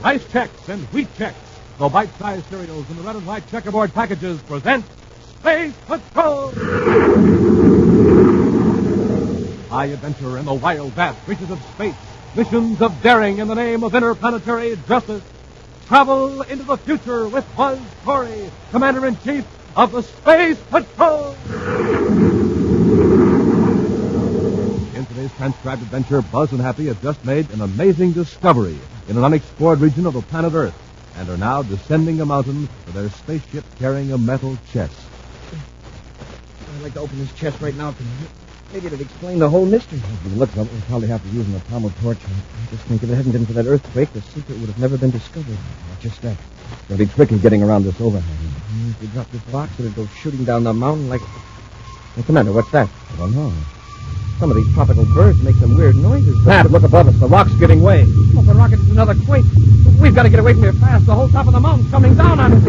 Rice Chex and Wheat Chex, the bite-sized cereals in the red and white checkerboard packages, present Space Patrol! High adventure in the wild, vast reaches of space. Missions of daring in the name of interplanetary justice. Travel into the future with Buzz Corey, Commander-in-Chief of the Space Patrol! In today's transcribed adventure, Buzz and Happy have just made an amazing discovery in an unexplored region of the planet Earth and are now descending a mountain with their spaceship carrying a metal chest. I'd like to open this chest right now, Commander. Maybe it'd explain the whole mystery. If it looks like we'll probably have to use an atomic torch. I just think if it hadn't been for that earthquake, the secret would have never been discovered. Not just that. It's going to be tricky getting around this overhang. If we drop this box, it'd go shooting down the mountain like... Hey, Commander, what's that? I don't know. Some of these tropical birds make some weird noises. Pat, look above us. The rock's giving way. Oh, the rocket is another quake. We've got to get away from here fast. The whole top of the mountain's coming down on us.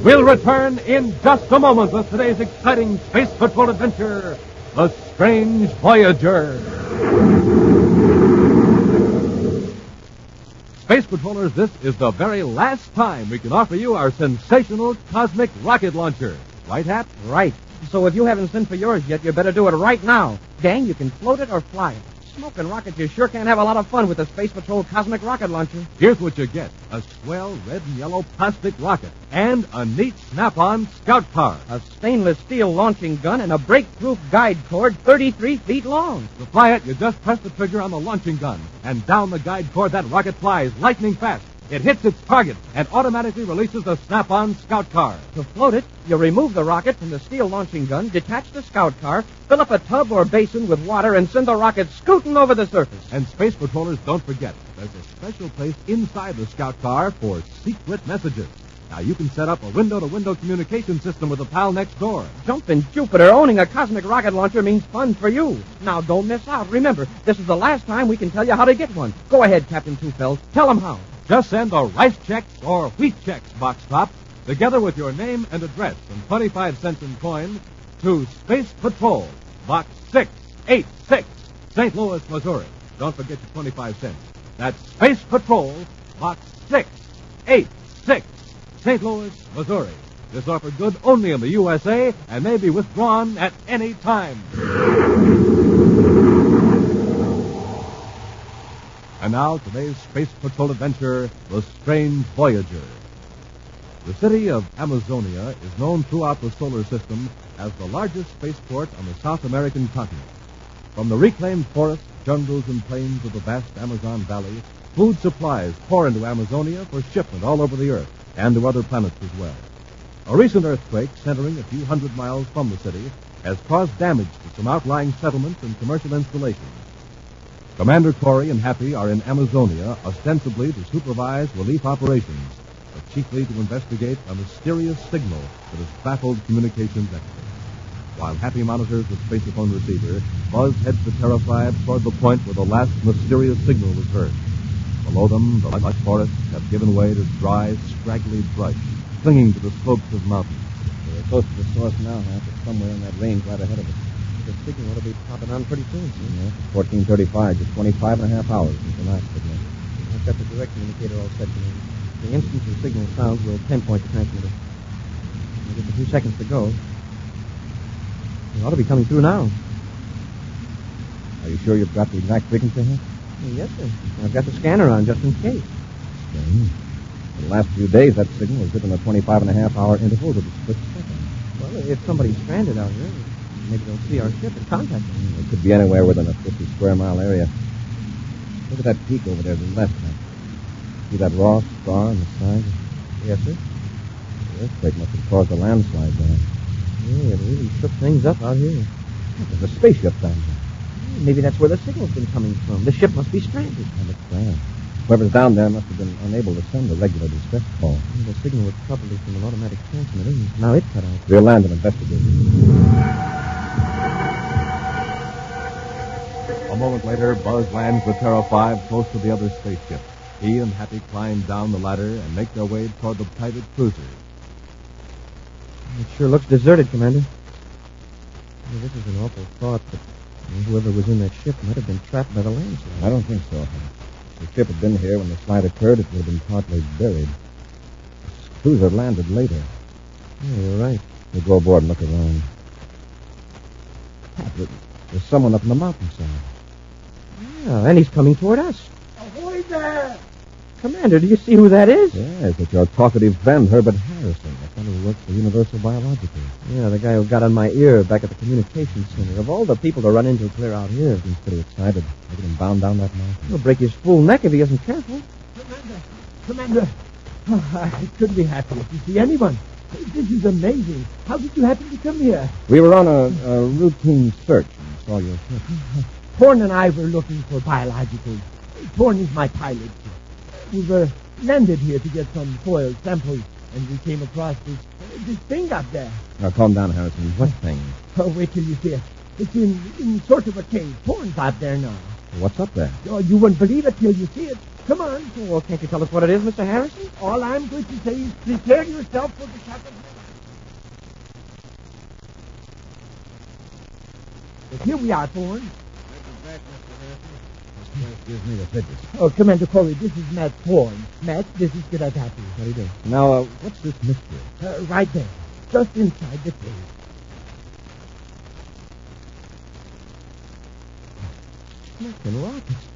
We'll return in just a moment with today's exciting Space Patrol adventure, The Strange Voyager. Space Patrollers, this is the very last time we can offer you our sensational cosmic rocket launcher. Right, Hap? Right. So if you haven't sent for yours yet, you better do it right now. Gang, you can float it or fly it. Smoking rockets, you sure can have a lot of fun with the Space Patrol Cosmic Rocket Launcher. Here's what you get. A swell red and yellow plastic rocket and a neat snap-on scout car. A stainless steel launching gun and a break-proof guide cord 33 feet long. To fly it, you just press the trigger on the launching gun, and down the guide cord that rocket flies lightning fast. It hits its target and automatically releases the snap-on scout car. To float it, you remove the rocket from the steel launching gun, detach the scout car, fill up a tub or basin with water, and send the rocket scooting over the surface. And Space Patrollers, don't forget, there's a special place inside the scout car for secret messages. Now, you can set up a window-to-window communication system with a pal next door. Jumpin' Jupiter, owning a cosmic rocket launcher means fun for you. Now, don't miss out. Remember, this is the last time we can tell you how to get one. Go ahead, Captain Two-Fells. Tell them how. Just send a Rice Chex or Wheat Chex box top, together with your name and address and 25 cents in coin, to Space Patrol, Box 686, St. Louis, Missouri. Don't forget your 25 cents. That's Space Patrol, Box 686, St. Louis, Missouri. This offer good only in the USA and may be withdrawn at any time. And now, today's Space Patrol adventure, The Strange Voyager. The city of Amazonia is known throughout the solar system as the largest spaceport on the South American continent. From the reclaimed forests, jungles, and plains of the vast Amazon Valley, food supplies pour into Amazonia for shipment all over the Earth and to other planets as well. A recent earthquake centering a few hundred miles from the city has caused damage to some outlying settlements and commercial installations. Commander Corey and Happy are in Amazonia, ostensibly to supervise relief operations, but chiefly to investigate a mysterious signal that has baffled communications experts. While Happy monitors the spacephone receiver, Buzz heads the Terra 5 toward the point where the last mysterious signal was heard. Below them, the lush forests have given way to dry, scraggly brush, clinging to the slopes of mountains. We're close to the source now, Hap. It's somewhere in that range right ahead of us. The signal ought to be popping on pretty soon, sir. Yeah, 14:35, just 25 and a half hours since the last signal. I've got the direct indicator all set, Commander. The instant the signal sounds, we'll pinpoint the transmitter. We've just a few seconds to go. It ought to be coming through now. Are you sure you've got the exact frequency, Hap? Yes, sir. I've got the scanner on just in case. Strange. For the last few days, that signal has given a 25 and a half hour interval with a split second. Well, if somebody's stranded out here, maybe they'll see our ship and contact us. It could be anywhere within a 50-square-mile area. Look at that peak over there to the left, Hap. See that raw scar on the side? Yes, sir. The earthquake must have caused a landslide there. Yeah, it really shook things up out here. There's a spaceship down there. Maybe that's where the signal's been coming from. The ship must be stranded. And it's down. Whoever's down there must have been unable to send a regular distress call. The signal was probably from an automatic transmitter. Now it's cut out. We'll land and investigate. A moment later, Buzz lands the Terra 5 close to the other spaceship. He and Happy climb down the ladder and make their way toward the private cruiser. It sure looks deserted, Commander. Well, this is an awful thought, but And whoever was in that ship might have been trapped by the landslide. I don't think so. If the ship had been here when the slide occurred, it would have been partly buried. The cruiser landed later. Yeah, you're right. We'll go aboard and look around. Pat, there's someone up in the mountainside. Yeah, and he's coming toward us. Ahoy there! Commander, do you see who that is? Yes, it's your talkative friend, Herbert Harrison, the fellow who works for Universal Biological. Yeah, the guy who got on my ear back at the communications center. Of all the people to run into clear out here. He's pretty excited. Look at him bound down that mountain. He'll break his fool neck if he isn't careful. Commander, I couldn't be happier to see anyone. This is amazing. How did you happen to come here? We were on a routine search and saw your ship. Torn and I were looking for biologicals. Torn is my pilot. We were landed here to get some soil samples, and we came across this thing up there. Now, calm down, Harrison. What thing? Oh, wait till you see it. It's in sort of a cave. Torn's out there now. What's up there? Oh, you won't believe it till you see it. Come on. Well, can't you tell us what it is, Mr. Harrison? All I'm going to say is prepare yourself for the catastrophe. But here we are, Thorn. Gives me the fidgets. Oh, Commander Corey, this is Matt Thorn. Matt, this is Gerardati. How do you do? Now, what's this mystery? Right there, just inside the cave. Smoking rockets.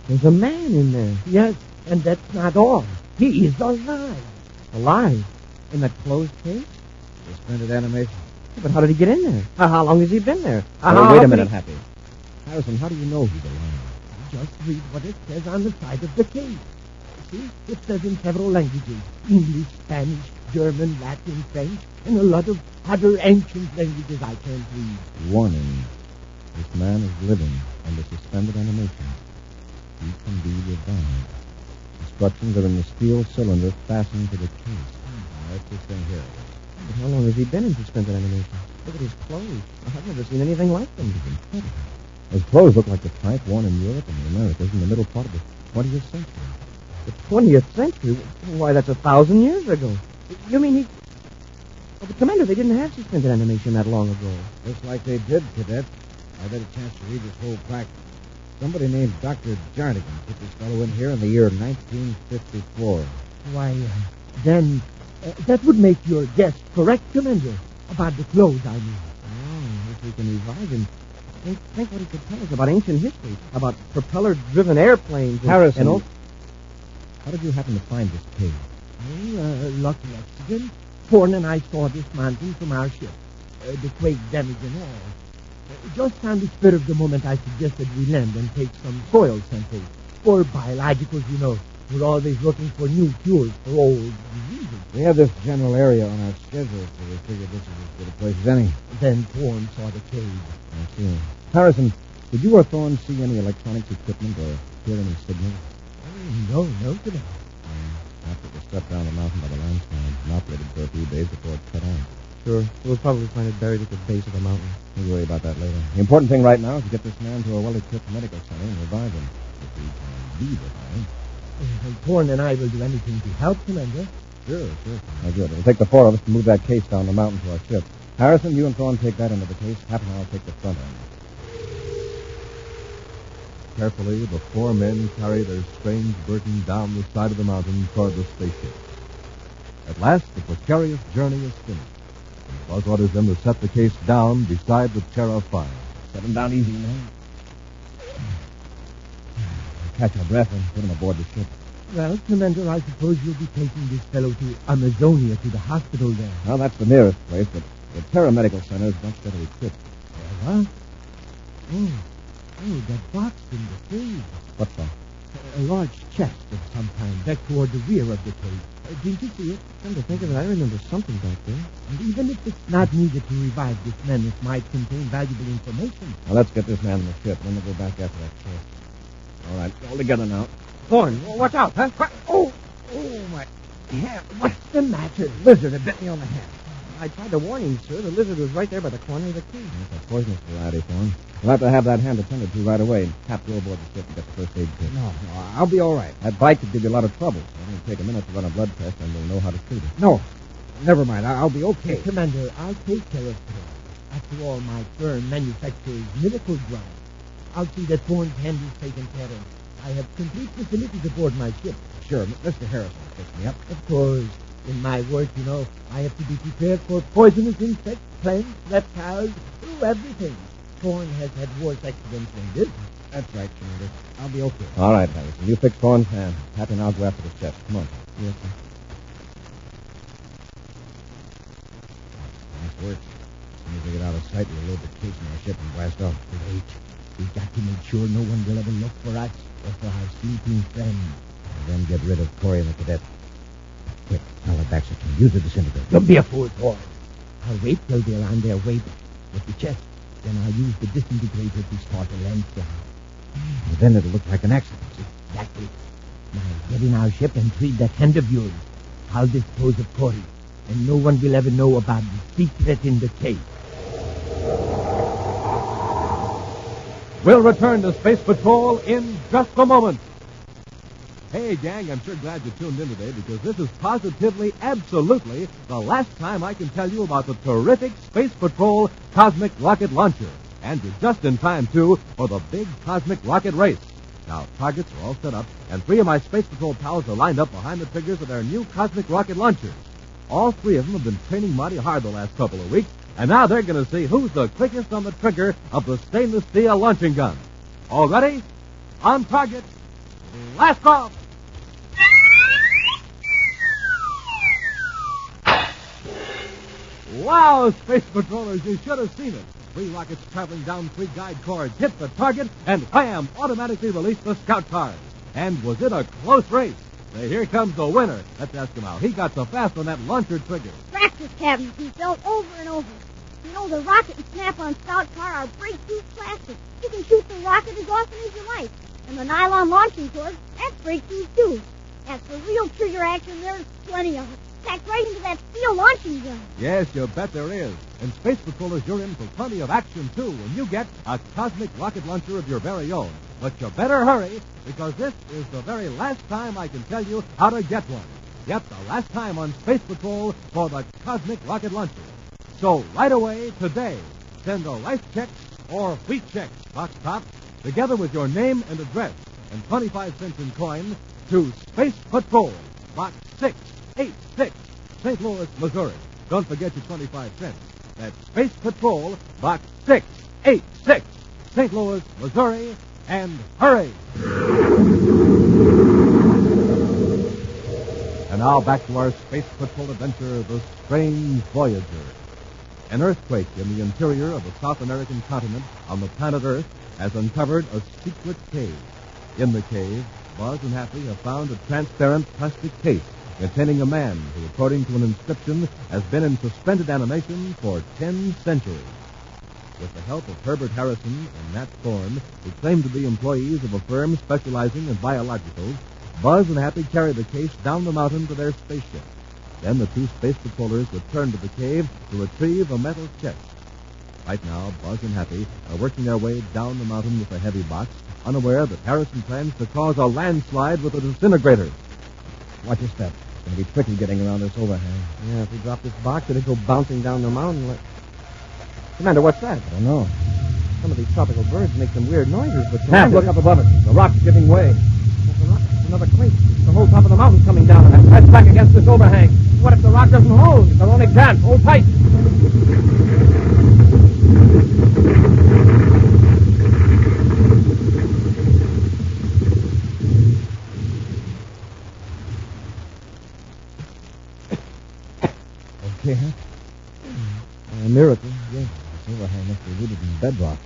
There's a man in there. Yes, and that's not all. He is alive. Alive? In that closed cage? Suspended animation. Yeah, but how did he get in there? How long has he been there? Wait a minute, Happy. Harrison, how do you know he's alive? Just read what it says on the side of the cave. See, it says in several languages. English, Spanish, German, Latin, French, and a lot of other ancient languages I can't read. Warning. This man is living under suspended animation. He can be revived. Instructions are in the steel cylinder fastened to the case. That's this thing here. But how long has he been in suspended animation? Look at his clothes. I've never seen anything like them. His clothes look like the type worn in Europe and the Americas in the middle part of the 20th century. The 20th century? Why, that's 1,000 years ago. You mean he... Oh, but, Commander, they didn't have suspended animation that long ago. Looks like they did, Cadet. I've had a chance to read this whole practice. Somebody named Dr. Jardigan put this fellow in here in the year 1954. Why, then, that would make your guess correct, Commander, about the clothes, I mean. Oh, if we can revive him. Think what he could tell us about ancient history, about propeller-driven airplanes. Harrison, and all... how did you happen to find this cave? Well, lucky accident. Thorne and I saw this mountain from our ship. The quake damage and all. Just on the spur of the moment, I suggested we land and take some soil samples. For biologicals, you know, we're always looking for new cures for old diseases. We have this general area on our schedule, so we figured this was as good a place as any. Then Thorne saw the cave. I see. Harrison, did you or Thorne see any electronics equipment or hear any signals? No, Commander. After it was swept down the mountain by the landslide and operated for a few days before it cut out. Sure. We'll probably find it buried at the base of the mountain. We'll worry about that later. The important thing right now is to get this man to a well-equipped medical center and revive him. If he can be revived. Thorne and I will do anything to help, Commander. Sure. Now, good. It'll take the four of us to move that case down the mountain to our ship. Harrison, you and Thorne take that end of the case. Happy and I'll take the front end. Carefully, the four men carry their strange burden down the side of the mountain toward the spaceship. At last, the precarious journey is finished. And Buzz orders them to set the case down beside the chair of fire. Set him down easy, man. Catch our breath and put him aboard the ship. Well, Commander, I suppose you'll be taking this fellow to Amazonia, to the hospital there. Well, that's the nearest place, but the Terra Medical Center is much better equipped. What? Oh, that box in the cave. What's that? A large chest of some kind back toward the rear of the cave. Didn't you see it? Come to think of it, I remember something back there. And even if it's not needed to revive this man, it might contain valuable information. Now, let's get this man on the ship, and then we'll go back after that chest. All right, all together now. Thorne, watch out, huh? Oh, my hand. What's the matter? Lizard had bit me on the hand. I tried to warn him, sir. The lizard was right there by the corner of the cave. That's a poisonous variety, Thorne. We'll have to have that hand attended to right away and tap you aboard the ship and get the first aid kit. No, I'll be all right. That bite could give you a lot of trouble, so it'll take a minute to run a blood test, and we'll know how to treat it. No, never mind. I'll be okay. Commander, I'll take care of him. After all, my firm manufactures miracle drugs. I'll see that Thorne's hand is taken care of. I have complete facilities aboard my ship. Sure, Mr. Harrison will fix me up. Of course, in my work, I have to be prepared for poisonous insects, plants, reptiles, everything. Thorne has had worse accidents than this. That's right, Commander. I'll be okay. All right, Harrison. You fix Thorne's hand. Happy and I'll go after the chest. Come on. Yes, sir. Nice work. As soon as we get out of sight, we'll load the case in our ship and blast off. Great. We've got to make sure no one will ever look for us or for our sleeping friend. And then get rid of Corey and the cadet. Quick, tell the Baxter to use the disintegrator. Don't be a fool, Thorne. I'll wait till they're on their way with the chest. Then I'll use the disintegrator to start a landslide. And then it'll look like an accident. Exactly. Now get in our ship and treat that hand of yours. I'll dispose of Corey, and no one will ever know about the secret in the case. We'll return to Space Patrol in just a moment. Hey, gang, I'm sure glad you tuned in today because this is positively, absolutely the last time I can tell you about the terrific Space Patrol Cosmic Rocket Launcher. And you're just in time, too, for the big Cosmic Rocket Race. Now, targets are all set up, and 3 of my Space Patrol pals are lined up behind the triggers of their new Cosmic Rocket Launchers. All 3 of them have been training mighty hard the last couple of weeks, and now they're going to see who's the quickest on the trigger of the stainless steel launching gun. All ready? On target. Blast off! Wow, Space Patrollers, you should have seen it. 3 rockets traveling down 3 guide cords hit the target and wham, automatically released the scout cars. And was it a close race? Now, here comes the winner. Let's ask him out. He got so fast on that launcher trigger. Practice cabinet. He fell over and over. The rocket and snap-on scout car are breakthrough plastic. You can shoot the rocket as often as you like. And the nylon launching cord, that's breakthrough too. As for real trigger action, there's plenty of it. Packed right into that steel launching gun. Yes, you bet there is. And Space Patrollers, you're in for plenty of action, too, when you get a cosmic rocket launcher of your very own. But you better hurry, because this is the very last time I can tell you how to get one. Yep, the last time on Space Patrol for the cosmic rocket launcher. So right away, today, send a rice check or wheat check, box top, together with your name and address, and 25 cents in coin, to Space Patrol, Box 686, St. Louis, Missouri. Don't forget your 25 cents. That's Space Patrol, Box 686, St. Louis, Missouri, and hurry! And now back to our Space Patrol adventure, The Strange Voyager. An earthquake in the interior of the South American continent on the planet Earth has uncovered a secret cave. In the cave, Buzz and Happy have found a transparent plastic case containing a man who, according to an inscription, has been in suspended animation for 10 centuries. With the help of Herbert Harrison and Nat Thorne, who claim to be employees of a firm specializing in biologicals, Buzz and Happy carry the case down the mountain to their spaceship. Then the 2 space patrollers return to the cave to retrieve a metal chest. Right now, Buzz and Happy are working their way down the mountain with a heavy box, unaware that Harrison plans to cause a landslide with a disintegrator. Watch your step. It's going to be tricky getting around this overhang. Yeah, if we drop this box, it'll go bouncing down the mountain. Commander, what's that? I don't know. Some of these tropical birds make some weird noises, but... Snap, look up above it. The rock's giving way. Another quake. The whole top of the mountain's coming down, and that's back against this overhang. What if the rock doesn't hold? It's our only chance. Hold tight. Okay, huh? A miracle, yes. This overhang must be rooted in bedrock.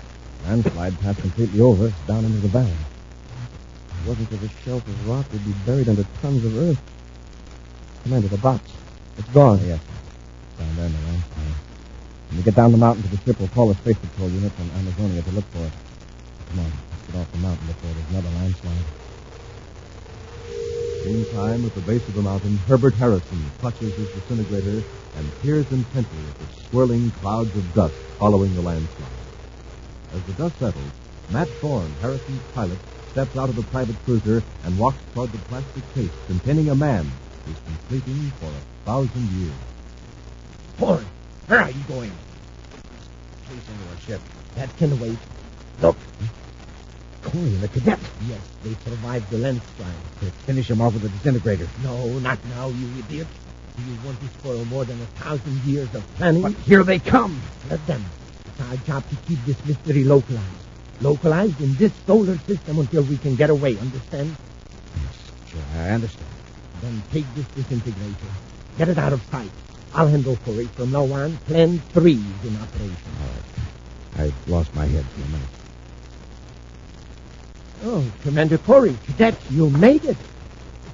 Landslide passed completely over, down into the valley. If it wasn't for this shelf of rock, we'd be buried under tons of earth. Commander, the box. It's gone. Yes, sir. Down there in the landslide. When we get down the mountain to the ship, we'll call the Space Patrol unit from Amazonia to look for it. Come on, let's get off the mountain before there's another landslide. Meantime, at the base of the mountain, Herbert Harrison clutches his disintegrator and peers intently at the swirling clouds of dust following the landslide. As the dust settles, Matt Thorne, Harrison's pilot, steps out of the private cruiser and walks toward the plastic case containing a man who's been sleeping for 1,000 years. Thorne, where are you going? chasing your ship. That can wait. Look. Corey and the cadet. Yes, they survived the lens strike. Let's finish him off with a disintegrator. No, not now, you idiot. Do you want to spoil more than 1,000 years of planning? But here they come. Let them. It's our job to keep this mystery localized. Localized in this solar system until we can get away, understand? Yes, sure, I understand. Then take this disintegrator. Get it out of sight. I'll handle Corey. From now on, Plan 3 is in operation. All right. I lost my head for a minute. Oh, Commander Corey, cadet, you made it.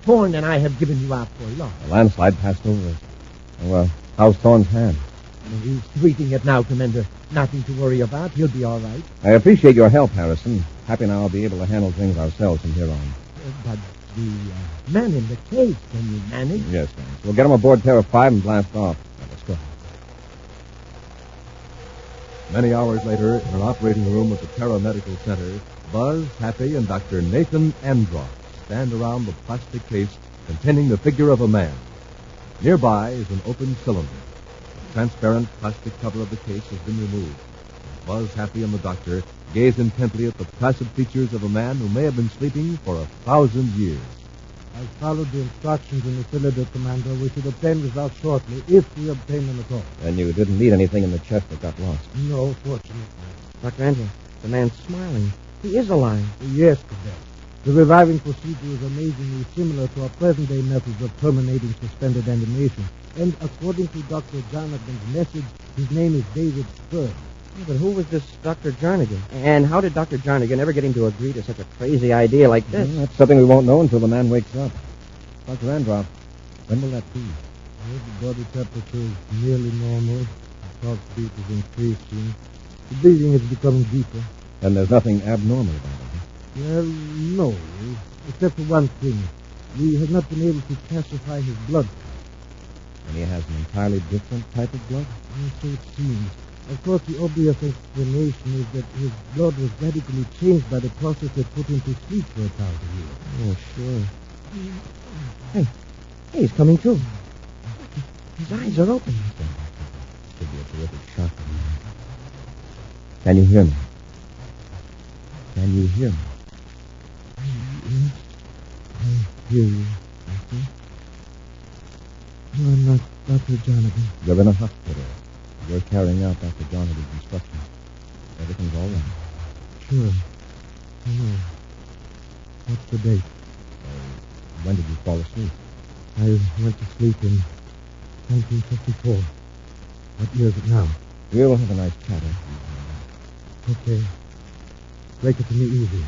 Thorne and I have given you up for lost. The landslide passed over us. Oh, well, how's Thorne's hand? He's tweeting it now, Commander. Nothing to worry about. He'll be all right. I appreciate your help, Harrison. Happy now I'll be able to handle things ourselves from here on. But the man in the cage, can you manage? Yes, thanks. We'll get him aboard Terra 5 and blast off. Now, let's go. Many hours later, in an operating room at the Terra Medical Center, Buzz, Happy, and Dr. Nathan Andross stand around the plastic case containing the figure of a man. Nearby is an open cylinder. The transparent plastic cover of the case has been removed. Buzz, Happy, and the doctor gaze intently at the placid features of a man who may have been sleeping for 1,000 years. I followed the instructions in the cylinder, Commander. We should obtain results shortly, if we obtain them at all. And you didn't need anything in the chest that got lost. No, fortunately. Dr. Andrew, the man's smiling. He is alive. Yes, Cadet. The reviving procedure is amazingly similar to our present-day methods of terminating suspended animation. And according to Dr. Jonathan's message, his name is David Stern. Yeah, but who was this Dr. Jernigan? And how did Dr. Jernigan ever get him to agree to such a crazy idea like this? Well, that's something we won't know until the man wakes up. Dr. Andross, when will that be? Well, the body temperature is nearly normal. The pulse beat is increasing. The breathing is becoming deeper. And there's nothing abnormal about it. Well, no, except for one thing. We have not been able to classify his blood. And he has an entirely different type of blood? So it seems. Of course, the obvious explanation is that his blood was radically changed by the process that put him to sleep for 1,000 years. Oh, sure. Hey, he's coming to. His eyes are open. Should be a terrific shock. Can you hear me? Can you hear me? I hear you, Doctor. No, I'm not Dr. Jonathan. You're in a hospital. You're carrying out Dr. Jonathan's instructions. Everything's all right. Sure. I know. What's the date? When did you fall asleep? I went to sleep in 1954. What year is it now? We'll have a nice chat after you. Okay. Break it to me easy.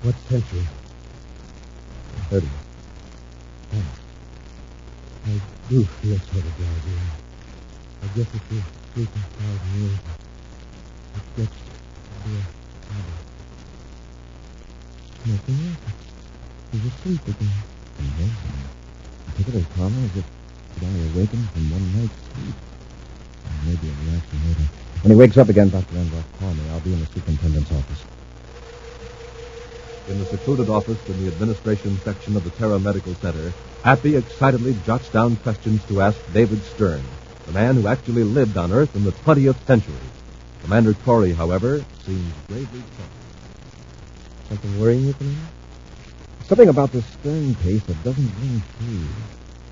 What century? 30. Thanks. I do feel sort of drowsy. I guess if you're sleeping 1,000 years, it gets to be a habit. Nothing else. He's asleep again. Amazing. I take it as common as if he'd only awakened from one night's sleep. Maybe a reaction later. When he wakes up again, Dr. Andross, call me. I'll be in the superintendent's office. In the secluded office in the administration section of the Terra Medical Center, Happy excitedly jots down questions to ask David Stern, the man who actually lived on Earth in the 20th century. Commander Corey, however, seems gravely troubled. Something worrying you, Commander? Something about this Stern case that doesn't ring true.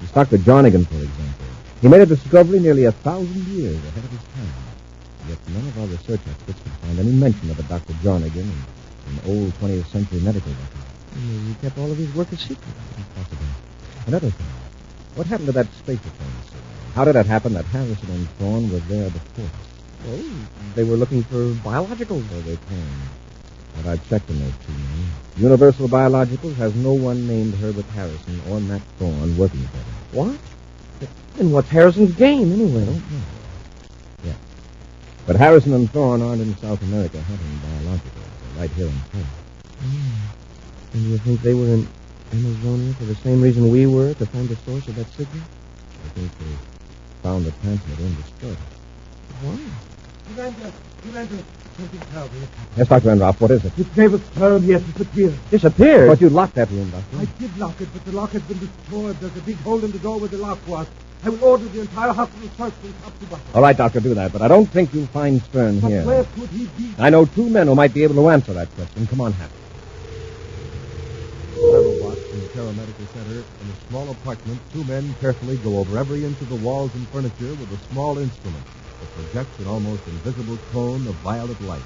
It's Dr. Jernigan, for example. He made a discovery nearly 1,000 years ahead of his time. Yet none of our research experts could find any mention of a Dr. Jernigan in old 20th century medical records. He kept all of his work a secret. Impossible. Another thing. What happened to that space diplomacy? How did it happen that Harrison and Thorne were there before us? Well, they were looking for biologicals. So they came. But I checked on those two men. Universal Biologicals has no one named Herbert Harrison or Matt Thorne working for them. What? Then what's Harrison's game, anyway? I don't know. Yeah. But Harrison and Thorne aren't in South America hunting biologicals. They're right here in Terra. And you think they were in Amazonia for the same reason we were, to find the source of that signal? I think they found the transmitter and destroyed it. Why? Commander, something terrible. Yes, Dr. Andross, what is it? It's David Stern. He has disappeared. Disappeared? But you locked that room, Doctor. I did lock it, but the lock has been destroyed. There's a big hole in the door where the lock was. I will order the entire hospital searched from top to bottom. All right, Doctor, do that, but I don't think you'll find Stern But here. where could he be? I know 2 men who might be able to answer that question. Come on, Happy. Several blocks from the paramedical center, in a small apartment, 2 men carefully go over every inch of the walls and furniture with a small instrument that projects an almost invisible cone of violet light.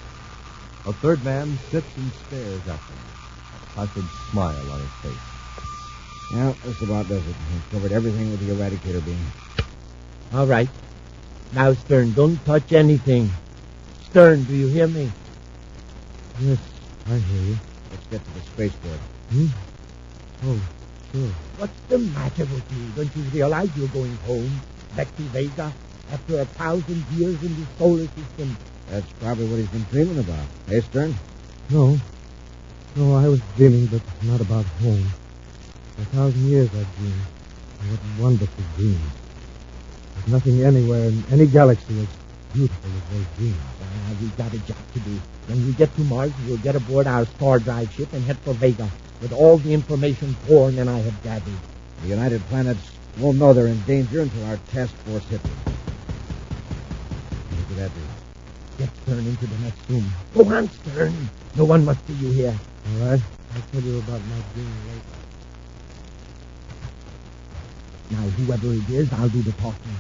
A third man sits and stares at them, a placid smile on his face. Well, this about does it. We've covered everything with the eradicator beam. All right. Now, Stern, don't touch anything. Stern, do you hear me? Yes, I hear you. Let's get to the spaceport. Oh, sure. What's the matter with you? Don't you realize you're going home, back to Vega, after 1,000 years in the solar system? That's probably what he's been dreaming about. Hey, Stern? No, I was dreaming, but not about home. For 1,000 years I've dreamed. And what wonderful dreams. There's nothing anywhere in any galaxy as beautiful as those dreams. We've got a job to do. When we get to Mars, we'll get aboard our star drive ship and head for Vega with all the information Torrent and I have gathered. The United Planets won't know they're in danger until our task force hits them. What could that be? Get Stern into the next room. Go on, Stern. No one must see you here. All right? I'll tell you about my dream later. Now, whoever it is, I'll do the talking.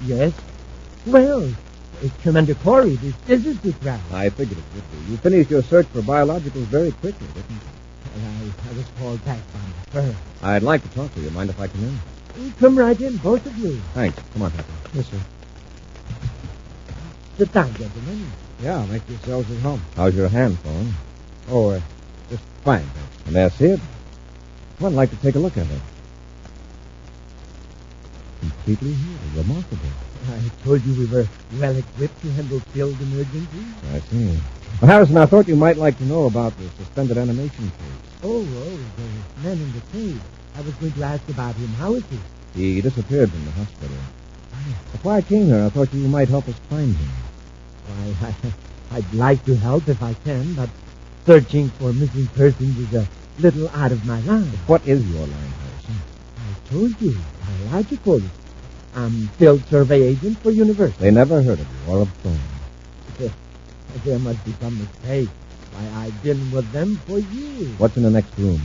Yes? Well, it's Commander Corey. This is the crowd. I figured it would be. You finished your search for biologicals very quickly, didn't you? I was called back by my firm. I'd like to talk to you. Mind if I come in? Come right in, both of you. Thanks. Come on, Happy. Yes, sir. Sit down, gentlemen. Yeah, make yourselves at home. How's your hand, Thorne? Oh, just fine, thanks. And that's it? I'd like to take a look at it. Completely healed. Remarkable. I told you we were well equipped to handle field emergencies. I see. Well, Harrison, I thought you might like to know about the suspended animation case. Oh, the man in the cave. I was going to ask about him. How is he? He disappeared from the hospital. Before I came here, I thought you might help us find him. Why, I'd like to help if I can, but searching for missing persons is a little out of my line. What is your line, Harrison? I told you, biological. I'm field survey agent for university. They never heard of you or of Thorne. There must be some mistake. I've been with them for years. What's in the next room?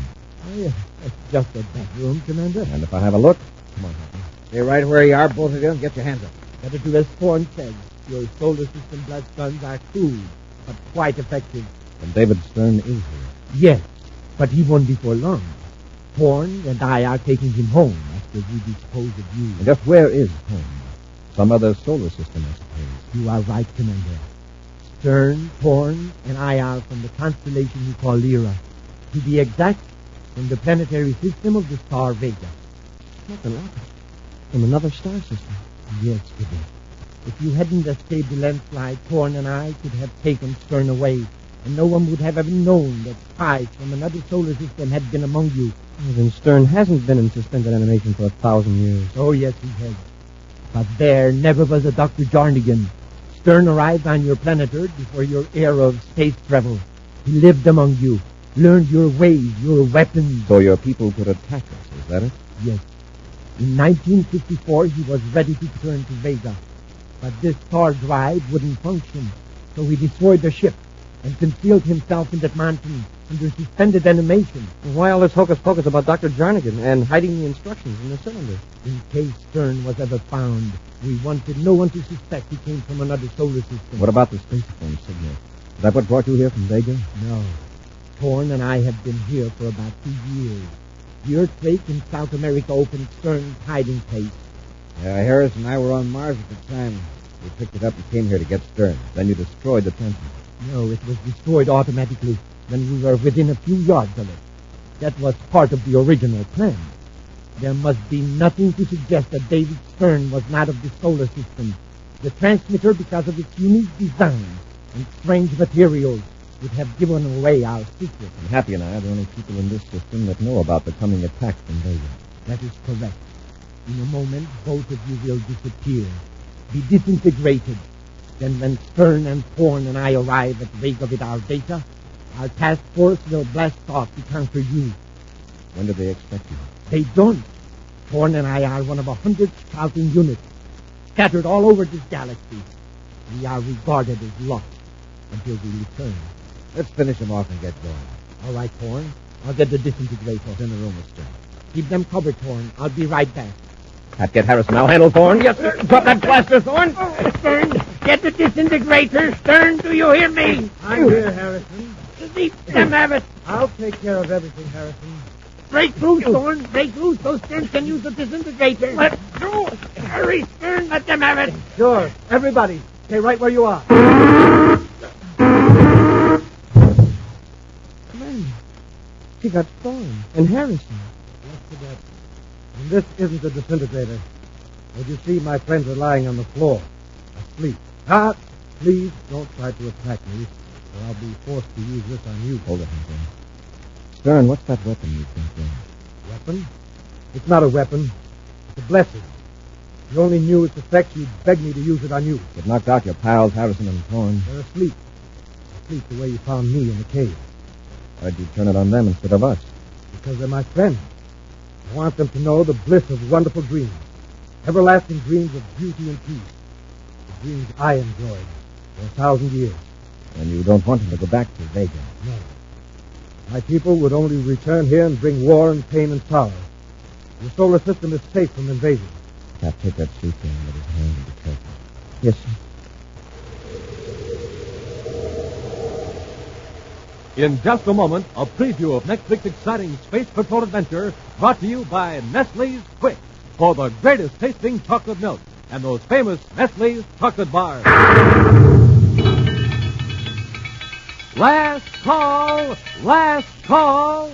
It's just a bedroom, Commander. And if I have a look? Come on, Happy. Stay right where you are, both of you, and get your hands up. Better do as Thorne says. Your solar system blood guns are crude, but quite effective. And David Stern is here. Yes, but he won't be for long. Thorne and I are taking him home after we dispose of you. And just where is home? Some other solar system, I suppose. You are right, Commander. Stern, Thorne, and I are from the constellation you call Lyra. To be exact, from the planetary system of the star Vega. What the rocket? From another star system. Yes, Skipper. If you hadn't escaped the landslide, Thorne and I could have taken Stern away, and no one would have ever known that spies from another solar system had been among you. Well, then Stern hasn't been in suspended animation for 1,000 years. Oh, yes, he has. But there never was a Dr. Jarnigan. Stern arrived on your planet Earth before your era of space travel. He lived among you, learned your ways, your weapons. So your people could attack us, is that it? Yes. In 1954, he was ready to turn to Vega. But this star drive wouldn't function, so he destroyed the ship and concealed himself in that mountain under suspended animation. Why all this hocus-pocus about Dr. Jarnigan and hiding the instructions in the cylinder? In case Stern was ever found, we wanted no one to suspect he came from another solar system. What about the spacephone signal? Is that what brought you here from Vega? No. Thorne and I have been here for about 2 years. The earthquake in South America opened Stern's hiding place. Harris and I were on Mars at the time. We picked it up and came here to get Stern. Then you destroyed the transmitter. No, it was destroyed automatically when we were within a few yards of it. That was part of the original plan. There must be nothing to suggest that David Stern was not of the solar system. The transmitter, because of its unique design and strange materials, would have given away our secret. And Happy and I are the only people in this system that know about the coming attack from Vega. That is correct. In a moment, both of you will disappear, be disintegrated. Then when Stern and Thorne and I arrive at Vega with our data, our task force will blast off to conquer you. When do they expect you? They don't. Torn and I are one of 100 scouting units scattered all over this galaxy. We are regarded as lost until we return. Let's finish him off and get going. All right, Torn. I'll get the disintegrator. In the room with Stern. Keep them covered, Torn. I'll be right back. Pat, get Harrison. I'll handle Thorne. Yes, sir. Drop that blaster, Thorn. Stern, get the disintegrator. Stern, do you hear me? I'm here, Harrison. Let them have it. I'll take care of everything, Harrison. Break loose, Thorn. Break loose. Those Stern can use the disintegrator. Let's go. Hurry, Stern. Let them have it. Sure. Everybody, stay right where you are. Glenn, she got Thorn and Harrison. What's the matter? And this isn't a disintegrator. As you see, my friends are lying on the floor, asleep. Ah, please don't try to attack me, or I'll be forced to use this on you. Hold it, Hank. Stern, what's that weapon you think then? Weapon? It's not a weapon. It's a blessing. If you only knew its effects, you'd beg me to use it on you. It knocked out your pals, Harrison and Thorne. They're asleep. Asleep the way you found me in the cave. Why'd you turn it on them instead of us? Because they're my friends. I want them to know the bliss of wonderful dreams. Everlasting dreams of beauty and peace. The dreams I enjoyed for 1,000 years. And you don't want them to go back to Vega. No. My people would only return here and bring war and pain and sorrow. The solar system is safe from invasion. Pat, take that suit there and let his hand and be careful. Yes, sir. In just a moment, a preview of next week's exciting Space Patrol adventure brought to you by Nestle's Quick for the greatest tasting chocolate milk and those famous Nestle's chocolate bars. Last call! Last call!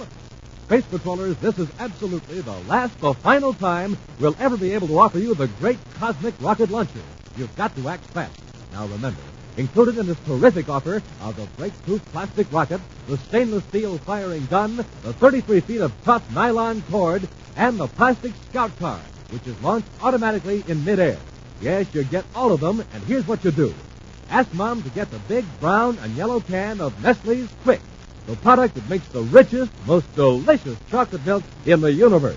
Space Patrollers, this is absolutely the final time we'll ever be able to offer you the great cosmic rocket launcher. You've got to act fast. Now remember, included in this terrific offer are the breakproof plastic rocket, the stainless steel firing gun, the 33 feet of tough nylon cord, and the plastic scout car, which is launched automatically in midair. Yes, you get all of them, and here's what you do. Ask Mom to get the big brown and yellow can of Nestle's Quick, the product that makes the richest, most delicious chocolate milk in the universe.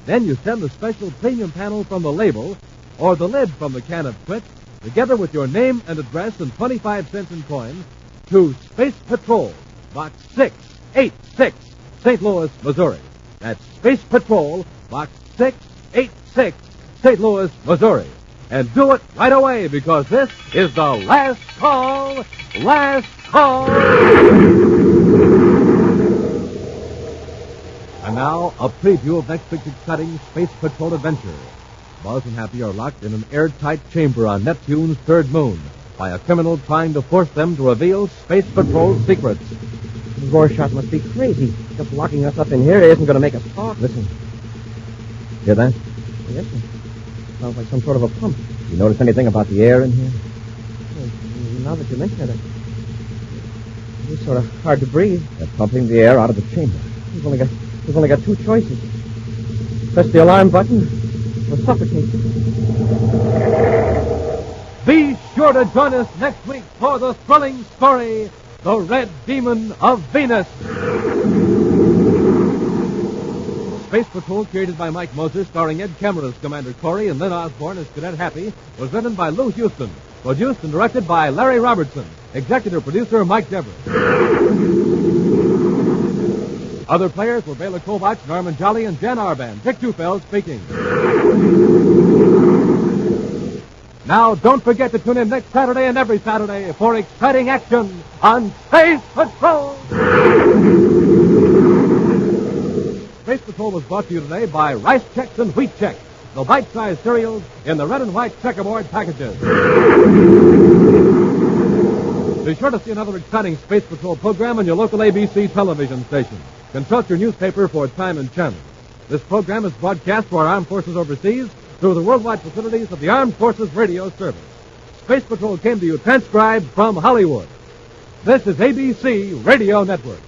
Then you send the special premium panel from the label, or the lid from the can of Quick, together with your name and address and 25 cents in coins, to Space Patrol, Box 686, St. Louis, Missouri. That's Space Patrol, Box 686, St. Louis, Missouri. And do it right away, because this is the last call, last call. And now, a preview of next week's exciting Space Patrol adventure. Buzz and Happy are locked in an airtight chamber on Neptune's third moon by a criminal trying to force them to reveal Space Patrol's secrets. Rorschach must be crazy. Just locking us up in here isn't going to make us talk. Listen. Hear that? Yes, sir. Sounds like some sort of a pump. You notice anything about the air in here? Well, now that you mention it, it's sort of hard to breathe. They're pumping the air out of the chamber. We've only got two choices. Press the alarm button or suffocate. Be sure to join us next week for the thrilling story, The Red Demon of Venus. Space Patrol, created by Mike Moser, starring Ed Kemmer as Commander Corey and Lynn Osborne as Cadet Happy, was written by Lou Houston, produced and directed by Larry Robertson, executive producer Mike Dever. Other players were Bela Kovac, Norman Jolly, and Jen Arban. Dick Dufeld speaking. Now, don't forget to tune in next Saturday and every Saturday for exciting action on Space Patrol. Space Patrol was brought to you today by Rice Chex and Wheat Chex, the bite-sized cereals in the red and white checkerboard packages. Be sure to see another exciting Space Patrol program on your local ABC television station. Consult your newspaper for time and channel. This program is broadcast to our armed forces overseas through the worldwide facilities of the Armed Forces Radio Service. Space Patrol came to you transcribed from Hollywood. This is ABC Radio Network.